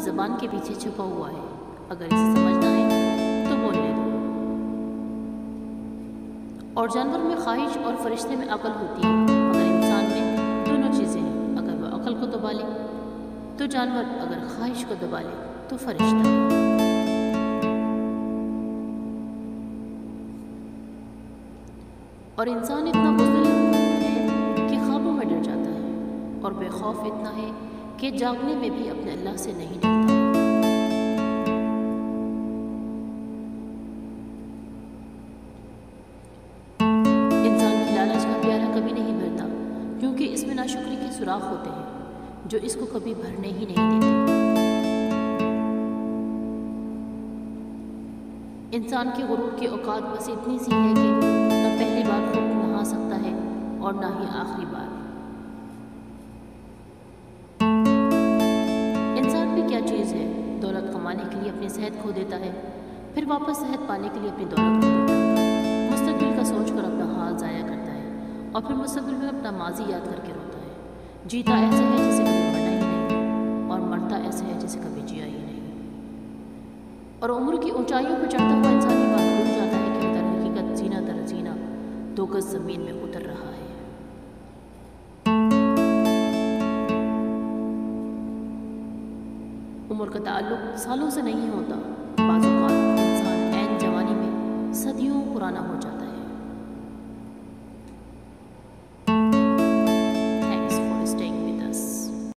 ज़बान के पीछे छुपा हुआ है, अगर इसे समझना है तो बोलने दो। और जानवर में ख्वाहिश और फरिश्ते में अकल होती है, मगर इंसान में दोनों चीज़ें हैं। अगर वह अकल को दबा ले तो जानवर, अगर ख्वाहिश को दबा ले तो फरिश्ता। और इंसान इतना बुज़दिल है कि ख्वाबों में डर जाता है, और बेखौफ इतना है कि जागने में भी अपने अल्लाह से नहीं डरता। इंसान की लालच का प्याला कभी नहीं भरता, क्योंकि इसमें नाशुक्री के सुराख होते हैं जो इसको कभी भरने ही नहीं देते। इंसान के गुरूर की औकात बस इतनी सी है कि न पहली बार खुद नहा सकता है और ना ही आखिरी बार। इंसान भी क्या चीज़ है, दौलत कमाने के लिए अपनी सेहत खो देता है, फिर वापस सेहत पाने के लिए अपनी दौलत खो देता है, मुस्तकबिल का सोचकर अपना हाल ज़ाया करता है, और फिर मुस्तकबिल में अपना माजी याद करके रोता है। जीता ऐसा है जैसे कभी मरना ही नहीं, और मरता ऐसा है जैसे कभी जिया ही नहीं। और उम्र की ऊंचाइयों पर चढ़ता हुआ इंसान ये बात भूल जाता है कि दर हकीकत जीना दर जीना 2 गज ज़मीन में उतर रहा है। उम्र का ताल्लुक सालों से नहीं होता, बाज़ औक़ात इंसान ऐन जवानी में सदियों पुराना हो जाता है।